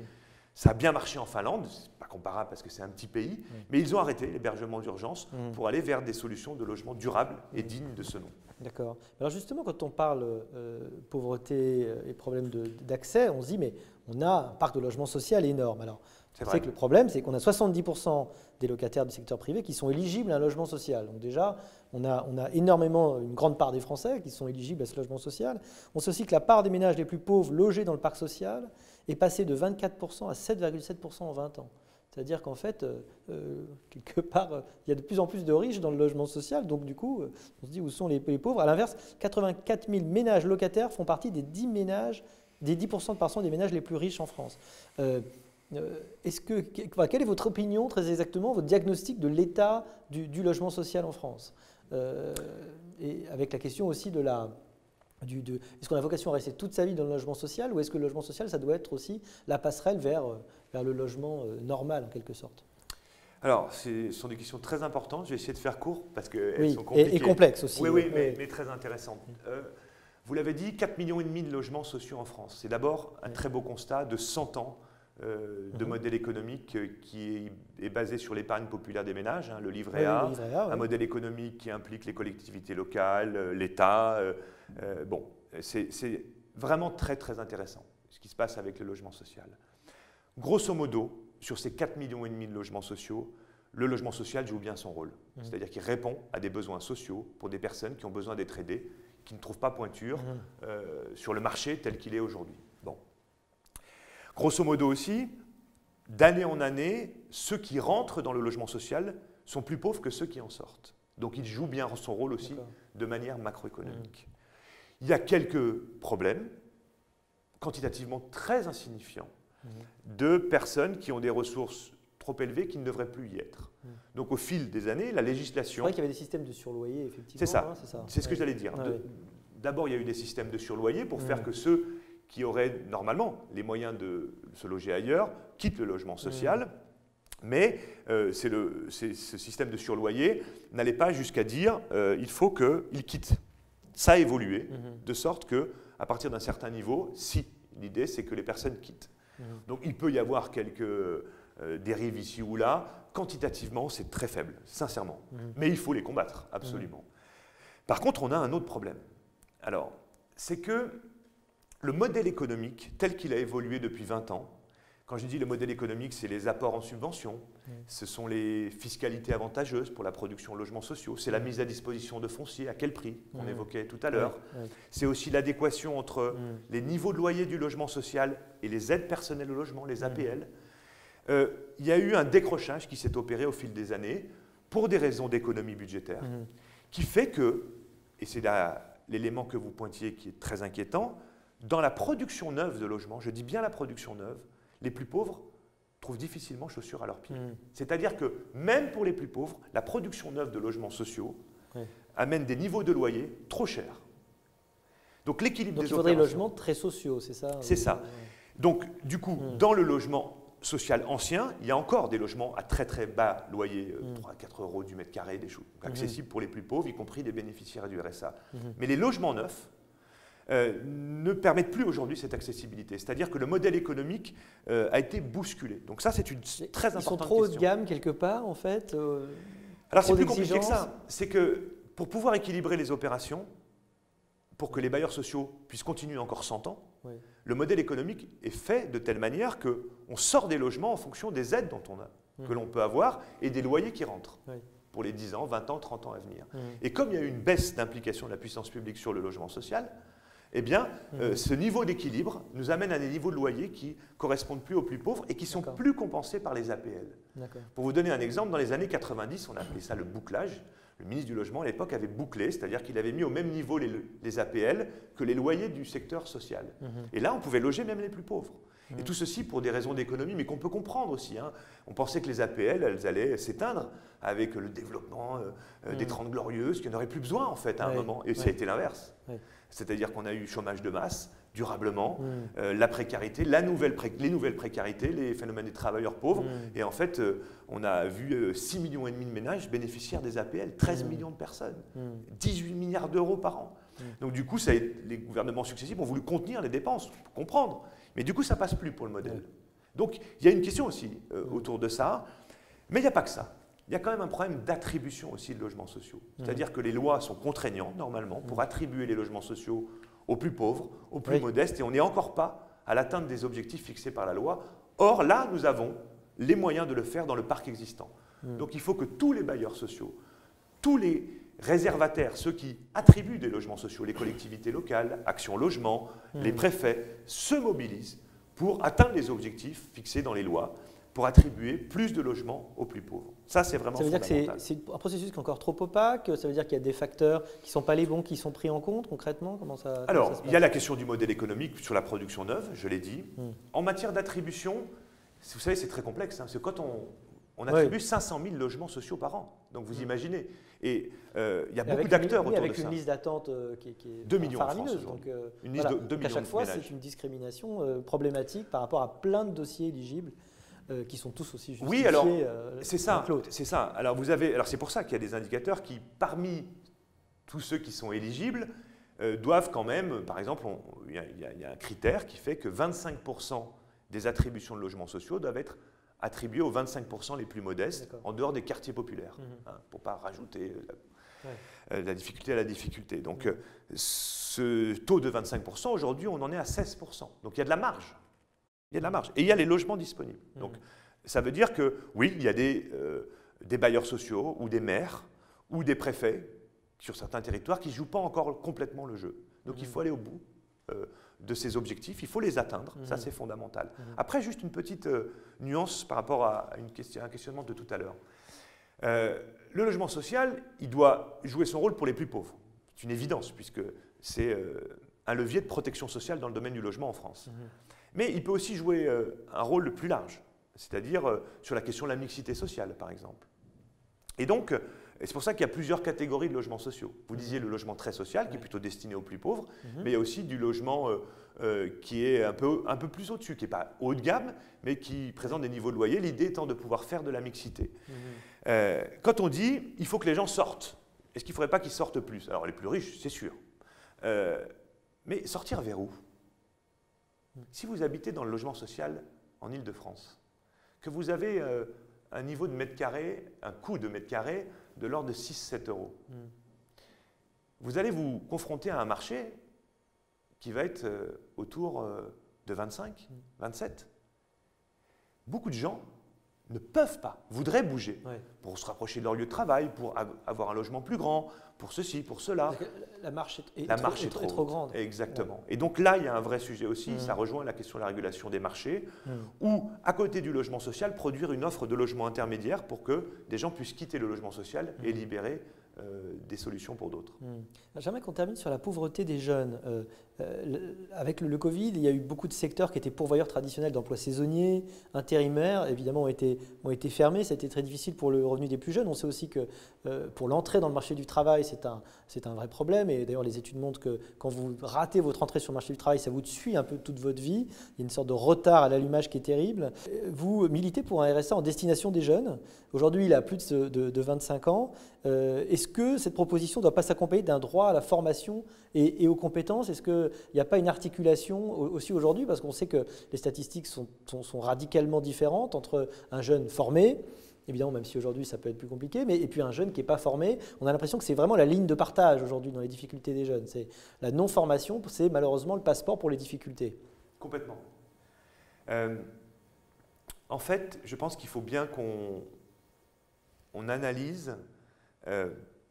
Ça a bien marché en Finlande, c'est pas comparable parce que c'est un petit pays, mais ils ont arrêté l'hébergement d'urgence pour aller vers des solutions de logement durables et dignes de ce nom. D'accord. Alors justement, quand on parle pauvreté et problème d'accès, on se dit mais on a un parc de logement social énorme. Alors, c'est que le problème, c'est qu'on a 70% des locataires du secteur privé qui sont éligibles à un logement social. Donc déjà, on a énormément, une grande part des Français qui sont éligibles à ce logement social. On sait aussi que la part des ménages les plus pauvres logés dans le parc social est passée de 24% à 7,7% en 20 ans. C'est-à-dire qu'en fait, quelque part, il y a de plus en plus de riches dans le logement social. Donc du coup, on se dit où sont les pauvres. À l'inverse, 84 000 ménages locataires font partie des 10% des ménages les plus riches en France. Quelle est votre opinion, très exactement, votre diagnostic de l'état du logement social en France et avec la question aussi de est-ce qu'on a vocation à rester toute sa vie dans le logement social ou est-ce que le logement social, ça doit être aussi la passerelle vers le logement normal, en quelque sorte? Alors, ce sont des questions très importantes. Je vais essayer de faire court parce qu'elles sont compliquées. Et complexes aussi. Oui, mais très intéressantes. Vous l'avez dit, 4,5 millions de logements sociaux en France. C'est d'abord un très beau constat de 100 ans de modèle économique qui est basé sur l'épargne populaire des ménages, le livret A, un modèle économique qui implique les collectivités locales, l'État. C'est vraiment très, très intéressant ce qui se passe avec le logement social. Grosso modo, sur ces 4,5 millions de logements sociaux, le logement social joue bien son rôle. C'est-à-dire qu'il répond à des besoins sociaux pour des personnes qui ont besoin d'être aidées, qui ne trouvent pas pointure sur le marché tel qu'il est aujourd'hui. Bon. Grosso modo aussi, d'année en année, ceux qui rentrent dans le logement social sont plus pauvres que ceux qui en sortent. Donc il joue bien son rôle aussi de manière macroéconomique. Il y a quelques problèmes, quantitativement très insignifiants, de personnes qui ont des ressources trop élevées qui ne devraient plus y être. Donc au fil des années, la législation… C'est vrai qu'il y avait des systèmes de surloyer, effectivement. C'est ça, c'est ce que j'allais dire. D'abord, il y a eu des systèmes de surloyer pour faire que ceux qui auraient normalement les moyens de se loger ailleurs quittent le logement social. Mais ce système de surloyer n'allait pas jusqu'à dire il faut qu'ils quittent. Ça a évolué, de sorte qu'à partir d'un certain niveau, si l'idée c'est que les personnes quittent. Donc il peut y avoir quelques dérives ici ou là. Quantitativement, c'est très faible, sincèrement. Mais il faut les combattre, absolument. Par contre, on a un autre problème. Alors, c'est que le modèle économique, tel qu'il a évolué depuis 20 ans, quand je dis le modèle économique, c'est les apports en subventions, ce sont les fiscalités avantageuses pour la production de logements sociaux, c'est la mise à disposition de foncier, à quel prix, qu'on évoquait tout à l'heure. C'est aussi l'adéquation entre les niveaux de loyer du logement social et les aides personnelles au logement, les APL. Il y a eu un décrochage qui s'est opéré au fil des années pour des raisons d'économie budgétaire, qui fait que, et c'est l'élément que vous pointiez qui est très inquiétant, dans la production neuve de logements, je dis bien la production neuve, les plus pauvres trouvent difficilement chaussure à leurs pieds. C'est-à-dire que même pour les plus pauvres, la production neuve de logements sociaux amène des niveaux de loyer trop chers. Donc l'équilibre des opérations... Donc il faudrait des logements très sociaux, c'est ça? C'est ça. Donc du coup, dans le logement social ancien, il y a encore des logements à très très bas loyer, 3 à 4 euros du mètre carré, des choses accessibles pour les plus pauvres, y compris les bénéficiaires du RSA. Mais les logements neufs ne permettent plus aujourd'hui cette accessibilité. C'est-à-dire que le modèle économique a été bousculé. Donc ça, c'est une très importante question. Ils sont trop haut de gamme quelque part, en fait Alors c'est plus compliqué que ça. C'est que pour pouvoir équilibrer les opérations, pour que les bailleurs sociaux puissent continuer encore 100 ans, le modèle économique est fait de telle manière qu'on sort des logements en fonction des aides que l'on peut avoir et des loyers qui rentrent pour les 10 ans, 20 ans, 30 ans à venir. Et comme il y a eu une baisse d'implication de la puissance publique sur le logement social, eh bien, ce niveau d'équilibre nous amène à des niveaux de loyer qui ne correspondent plus aux plus pauvres et qui sont plus compensés par les APL. Pour vous donner un exemple, dans les années 90, on appelait ça le bouclage. Le ministre du Logement, à l'époque, avait bouclé, c'est-à-dire qu'il avait mis au même niveau les APL que les loyers du secteur social. Et là, on pouvait loger même les plus pauvres. Et tout ceci pour des raisons d'économie, mais qu'on peut comprendre aussi. On pensait que les APL, elles allaient s'éteindre avec le développement des 30 Glorieuses, qu'il n'y en aurait plus besoin, en fait, à un moment. Et ça a été l'inverse. C'est-à-dire qu'on a eu chômage de masse, durablement, la précarité, les nouvelles précarités, les phénomènes des travailleurs pauvres. Et en fait, on a vu 6,5 millions de ménages bénéficiaires des APL, 13 millions de personnes, 18 milliards d'euros par an. Donc du coup, les gouvernements successifs ont voulu contenir les dépenses, pour comprendre. Mais du coup, ça ne passe plus pour le modèle. Donc il y a une question aussi autour de ça. Mais il n'y a pas que ça. Il y a quand même un problème d'attribution aussi de logements sociaux. C'est-à-dire que les lois sont contraignantes, normalement, pour attribuer les logements sociaux aux plus pauvres, aux plus modestes, et on n'est encore pas à l'atteinte des objectifs fixés par la loi. Or, là, nous avons les moyens de le faire dans le parc existant. Donc il faut que tous les bailleurs sociaux, tous les réservataires, ceux qui attribuent des logements sociaux, les collectivités locales, Action Logement, les préfets, se mobilisent pour atteindre les objectifs fixés dans les lois, pour attribuer plus de logements aux plus pauvres. Ça, c'est vraiment fondamental. Ça veut dire que c'est un processus qui est encore trop opaque? Ça veut dire qu'il y a des facteurs qui ne sont pas les bons qui sont pris en compte concrètement? Comment ça, Alors, il y a la question du modèle économique sur la production neuve, je l'ai dit. En matière d'attribution, vous savez, c'est très complexe. C'est quand on attribue 500 000 logements sociaux par an. Donc vous imaginez. Et il y a beaucoup d'acteurs autour de ça. Avec une liste d'attente qui est 2 millions faramineuse. En France, donc, une liste de 2 millions à chaque fois, ménages. c'est une discrimination problématique par rapport à plein de dossiers éligibles. Qui sont tous aussi justifiés. Oui, alors c'est ça. l'autre. C'est ça. Alors c'est pour ça qu'il y a des indicateurs qui, parmi tous ceux qui sont éligibles, doivent quand même, par exemple, il y a un critère qui fait que 25% des attributions de logements sociaux doivent être attribuées aux 25% les plus modestes, en dehors des quartiers populaires, pour ne pas rajouter la difficulté à la difficulté. Donc ce taux de 25%, aujourd'hui, on en est à 16%. Donc il y a de la marge. Il y a de la marge. Et il y a les logements disponibles. Donc, ça veut dire que, oui, il y a des bailleurs sociaux ou des maires ou des préfets sur certains territoires qui ne jouent pas encore complètement le jeu. Donc, il faut aller au bout de ces objectifs. Il faut les atteindre. Ça, c'est fondamental. Après, juste une petite nuance par rapport à un questionnement de tout à l'heure. Le logement social, il doit jouer son rôle pour les plus pauvres. C'est une évidence, puisque c'est un levier de protection sociale dans le domaine du logement en France. Mais il peut aussi jouer un rôle plus large, c'est-à-dire sur la question de la mixité sociale, par exemple. Et donc, c'est pour ça qu'il y a plusieurs catégories de logements sociaux. Vous disiez le logement très social, qui est plutôt destiné aux plus pauvres, mais il y a aussi du logement qui est un peu plus au-dessus, qui n'est pas haut de gamme, mais qui présente des niveaux de loyer, l'idée étant de pouvoir faire de la mixité. Quand on dit il faut que les gens sortent, est-ce qu'il ne faudrait pas qu'ils sortent plus? Alors les plus riches, c'est sûr. Mais sortir vers où? Si vous habitez dans le logement social en Île-de-France, que vous avez un niveau de mètre carré, un coût de mètre carré de l'ordre de 6-7 euros, vous allez vous confronter à un marché qui va être autour de 25, 27. Beaucoup de gens ne peuvent pas, voudraient bouger pour se rapprocher de leur lieu de travail, pour avoir un logement plus grand, pour ceci, pour cela. La marche est trop grande. Exactement. Et donc là, il y a un vrai sujet aussi, ça rejoint la question de la régulation des marchés, ou à côté du logement social, produire une offre de logement intermédiaire pour que des gens puissent quitter le logement social et libérer des solutions pour d'autres. J'aimerais qu'on termine sur la pauvreté des jeunes. Avec le Covid, il y a eu beaucoup de secteurs qui étaient pourvoyeurs traditionnels d'emplois saisonniers, intérimaires, évidemment ont été fermés. Ça a été très difficile pour le revenu des plus jeunes. On sait aussi que pour l'entrée dans le marché du travail, c'est un vrai problème. Et d'ailleurs, les études montrent que quand vous ratez votre entrée sur le marché du travail, ça vous suit un peu toute votre vie. Il y a une sorte de retard à l'allumage qui est terrible. Vous militez pour un RSA en destination des jeunes. Aujourd'hui, il a plus de 25 ans. Est-ce que cette proposition ne doit pas s'accompagner d'un droit à la formation et aux compétences? Est-ce qu'il n'y a pas une articulation aussi aujourd'hui? Parce qu'on sait que les statistiques sont radicalement différentes entre un jeune formé, évidemment, même si aujourd'hui ça peut être plus compliqué, et puis un jeune qui n'est pas formé. On a l'impression que c'est vraiment la ligne de partage aujourd'hui dans les difficultés des jeunes. C'est la non-formation, c'est malheureusement le passeport pour les difficultés. Complètement. En fait, je pense qu'il faut bien qu'on analyse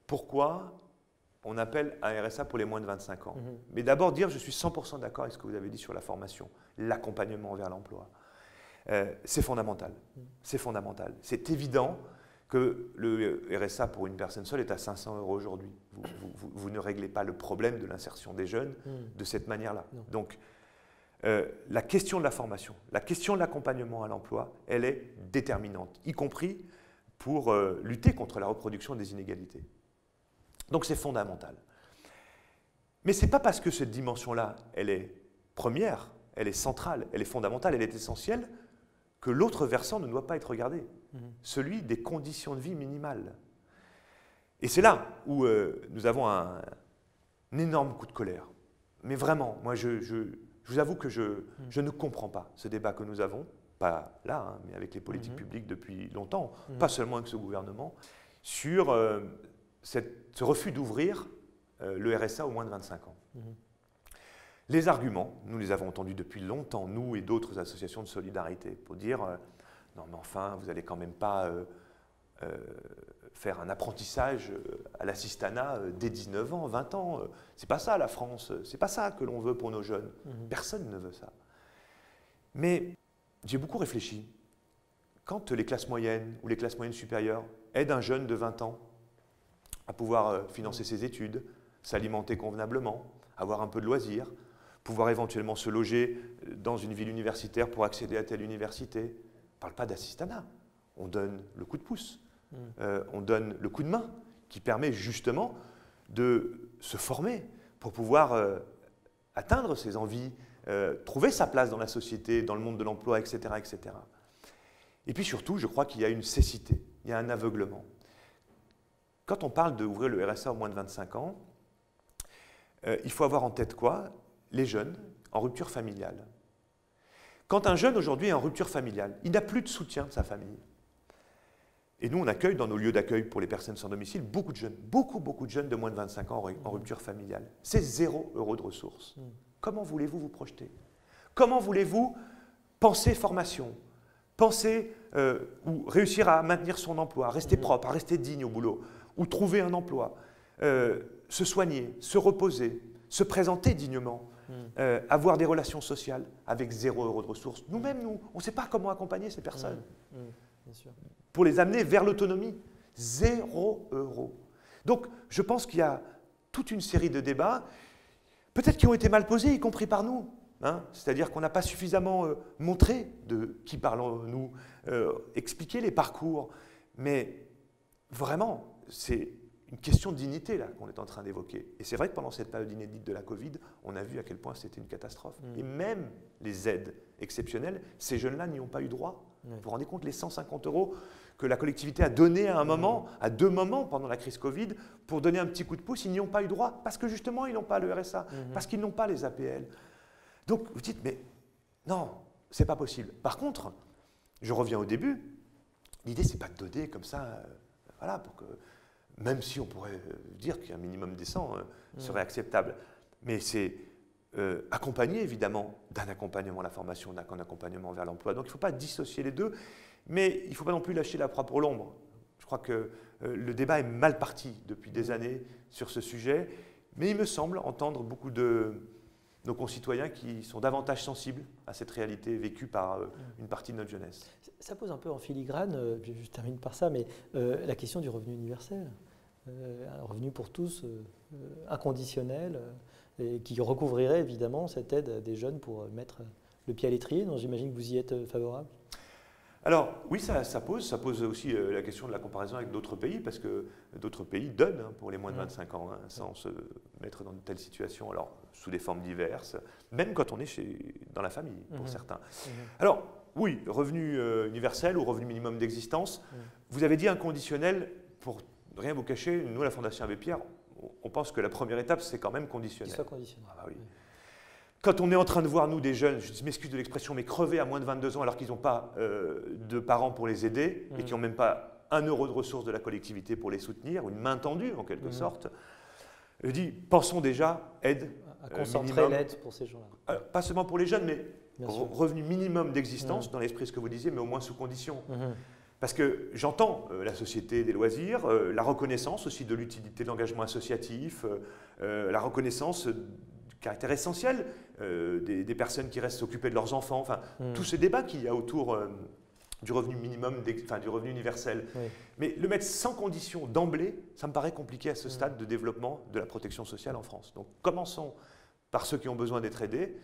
pourquoi on appelle un RSA pour les moins de 25 ans. Mais d'abord dire, je suis 100% d'accord avec ce que vous avez dit sur la formation, l'accompagnement vers l'emploi. C'est fondamental. C'est fondamental. C'est évident que le RSA pour une personne seule est à 500 € aujourd'hui. Vous ne réglez pas le problème de l'insertion des jeunes de cette manière-là. Donc, la question de la formation, la question de l'accompagnement à l'emploi, elle est déterminante, y compris pour lutter contre la reproduction des inégalités. Donc c'est fondamental. Mais ce n'est pas parce que cette dimension-là, elle est première, elle est centrale, elle est fondamentale, elle est essentielle, que l'autre versant ne doit pas être regardé, celui des conditions de vie minimales. Et c'est là où nous avons un énorme coup de colère. Mais vraiment, moi je vous avoue que je ne comprends pas ce débat que nous avons, pas là, mais avec les politiques publiques depuis longtemps, pas seulement avec ce gouvernement, sur ce refus d'ouvrir le RSA aux moins de 25 ans. Les arguments, nous les avons entendus depuis longtemps, nous et d'autres associations de solidarité, pour dire non mais enfin, vous n'allez quand même pas faire un apprentissage à l'assistanat dès 19 ans, 20 ans. C'est pas ça la France, c'est pas ça que l'on veut pour nos jeunes. Personne ne veut ça. Mais j'ai beaucoup réfléchi. Quand les classes moyennes ou les classes moyennes supérieures aident un jeune de 20 ans à pouvoir financer ses études, s'alimenter convenablement, avoir un peu de loisirs, pouvoir éventuellement se loger dans une ville universitaire pour accéder à telle université, on ne parle pas d'assistanat, on donne le coup de pouce, on donne le coup de main qui permet justement de se former pour pouvoir atteindre ses envies, trouver sa place dans la société, dans le monde de l'emploi, etc., etc. Et puis surtout, je crois qu'il y a une cécité, il y a un aveuglement. Quand on parle d'ouvrir le RSA aux moins de 25 ans, il faut avoir en tête quoi? Les jeunes en rupture familiale. Quand un jeune aujourd'hui est en rupture familiale, il n'a plus de soutien de sa famille. Et nous, on accueille dans nos lieux d'accueil pour les personnes sans domicile beaucoup de jeunes, beaucoup de jeunes de moins de 25 ans en rupture familiale. C'est 0 € de ressources. Comment voulez-vous vous projeter? Comment voulez-vous penser formation? Penser ou réussir à maintenir son emploi, rester propre, à rester digne au boulot, ou trouver un emploi, se soigner, se reposer, se présenter dignement, avoir des relations sociales avec 0 € de ressources. Nous-mêmes, on ne sait pas comment accompagner ces personnes. Bien sûr. Pour les amener vers l'autonomie. 0 €. Donc, je pense qu'il y a toute une série de débats, peut-être qui ont été mal posés, y compris par nous. C'est-à-dire qu'on n'a pas suffisamment montré de qui parlons-nous, expliqué les parcours. Mais vraiment, c'est une question de dignité là qu'on est en train d'évoquer. Et c'est vrai que pendant cette période inédite de la Covid, on a vu à quel point c'était une catastrophe. Et même les aides exceptionnelles, ces jeunes-là n'y ont pas eu droit. Vous vous rendez compte, les 150 € que la collectivité a donné à un moment, à 2 moments pendant la crise Covid, pour donner un petit coup de pouce, ils n'y ont pas eu droit, parce que justement, ils n'ont pas le RSA, parce qu'ils n'ont pas les APL. Donc, vous dites, mais non, c'est pas possible. Par contre, je reviens au début, l'idée, c'est pas de donner comme ça, voilà, pour que, même si on pourrait dire qu'un minimum décent serait acceptable, mais c'est accompagné évidemment d'un accompagnement à la formation, d'un accompagnement vers l'emploi. Donc il ne faut pas dissocier les deux, mais il ne faut pas non plus lâcher la proie pour l'ombre. Je crois que le débat est mal parti depuis des années sur ce sujet, mais il me semble entendre beaucoup de nos concitoyens qui sont davantage sensibles à cette réalité vécue par une partie de notre jeunesse. Ça pose un peu en filigrane, je termine par ça, mais la question du revenu universel. Un revenu pour tous inconditionnel et qui recouvrirait évidemment cette aide des jeunes pour mettre le pied à l'étrier. Donc j'imagine que vous y êtes favorable. Alors oui, ça pose aussi la question de la comparaison avec d'autres pays, parce que d'autres pays donnent pour les moins de 25 ans, sans se mettre dans de telles situations, alors sous des formes diverses, même quand on est dans la famille pour certains. Alors oui, revenu universel ou revenu minimum d'existence, vous avez dit inconditionnel, pour rien vous cacher, nous, la Fondation Abbé Pierre, on pense que la première étape, c'est quand même conditionnel. Qu'il soit conditionnel. Ah bah oui. Quand on est en train de voir, nous, des jeunes, je m'excuse de l'expression, mais crever à moins de 22 ans alors qu'ils n'ont pas de parents pour les aider et qui n'ont même pas 1 euro de ressources de la collectivité pour les soutenir, ou une main tendue en quelque sorte, je dis, pensons déjà aide à concentrer l'aide pour ces gens-là. Pas seulement pour les jeunes, mais revenu minimum d'existence, dans l'esprit de ce que vous disiez, mais au moins sous condition. Parce que j'entends la société des loisirs, la reconnaissance aussi de l'utilité de l'engagement associatif, la reconnaissance du caractère essentiel des personnes qui restent s'occuper de leurs enfants, enfin, tous ces débats qu'il y a autour du revenu minimum, du revenu universel. Mais le mettre sans condition d'emblée, ça me paraît compliqué à ce stade de développement de la protection sociale en France. Donc commençons par ceux qui ont besoin d'être aidés,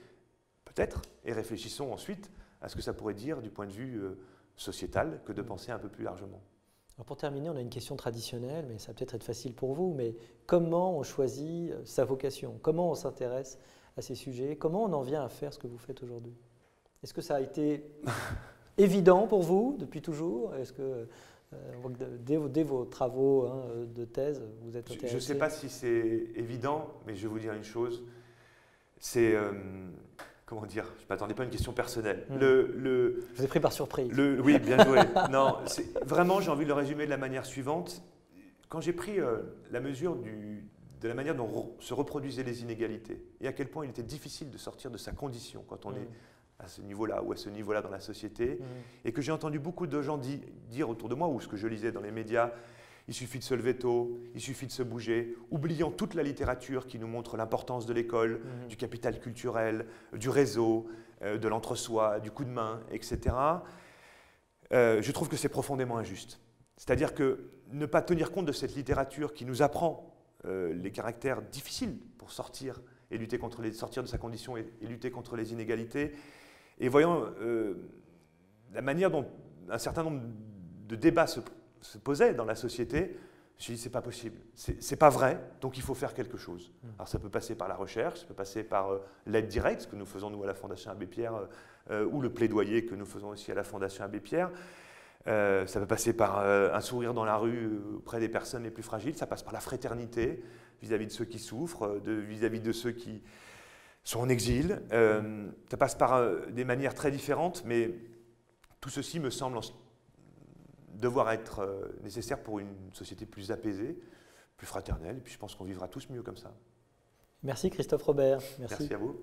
peut-être, et réfléchissons ensuite à ce que ça pourrait dire du point de vue sociétal que de penser un peu plus largement. Alors pour terminer, on a une question traditionnelle, mais ça va peut-être être facile pour vous, mais comment on choisit sa vocation? Comment on s'intéresse à ces sujets? Comment on en vient à faire ce que vous faites aujourd'hui? Est-ce que ça a été évident pour vous depuis toujours? Est-ce que dès vos travaux de thèse, vous êtes intéressé? Je ne sais pas si c'est évident, mais je vais vous dire une chose, c'est... comment dire, je ne m'attendais pas à une question personnelle. Je vous ai pris par surprise. Oui, bien joué. Non, vraiment, j'ai envie de le résumer de la manière suivante. Quand j'ai pris la mesure de la manière dont se reproduisaient les inégalités et à quel point il était difficile de sortir de sa condition quand on est à ce niveau-là ou à ce niveau-là dans la société, et que j'ai entendu beaucoup de gens dire autour de moi, ou ce que je lisais dans les médias, il suffit de se lever tôt, il suffit de se bouger, oubliant toute la littérature qui nous montre l'importance de l'école, du capital culturel, du réseau, de l'entre-soi, du coup de main, etc. Je trouve que c'est profondément injuste. C'est-à-dire que ne pas tenir compte de cette littérature qui nous apprend les caractères difficiles pour sortir et lutter contre sortir de sa condition et lutter contre les inégalités, et voyant la manière dont un certain nombre de débats se posait dans la société, je me suis dit c'est pas possible, c'est pas vrai, donc il faut faire quelque chose. Alors ça peut passer par la recherche, ça peut passer par l'aide directe, ce que nous faisons nous à la Fondation Abbé Pierre, ou le plaidoyer que nous faisons aussi à la Fondation Abbé Pierre. Ça peut passer par un sourire dans la rue auprès des personnes les plus fragiles, ça passe par la fraternité vis-à-vis de ceux qui souffrent, vis-à-vis de ceux qui sont en exil. Ça passe par des manières très différentes, mais tout ceci me semble devoir être nécessaire pour une société plus apaisée, plus fraternelle, et puis je pense qu'on vivra tous mieux comme ça. Merci Christophe Robert. Merci à vous.